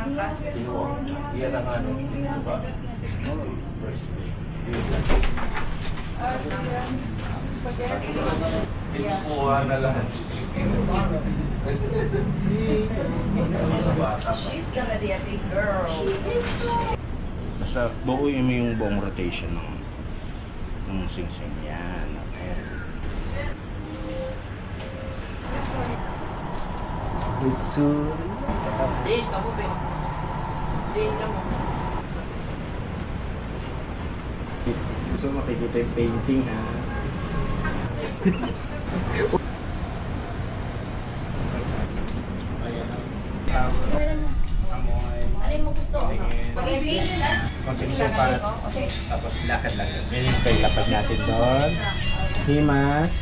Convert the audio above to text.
Yan ang ano, diba? First kinukuha na lahat. Mga bata pa. She's gonna be a big girl. Basta buuin mo yung buong rotation ng sing-sing. Yan. Okay. Diin ka mo, Ben. Diin ka mo. Gusto mo makikita yung painting, ha? Alin mo gusto? Spaghetti? Konting sapat. Tapos lakad lang yun. Yun yung lapad natin doon. Himas.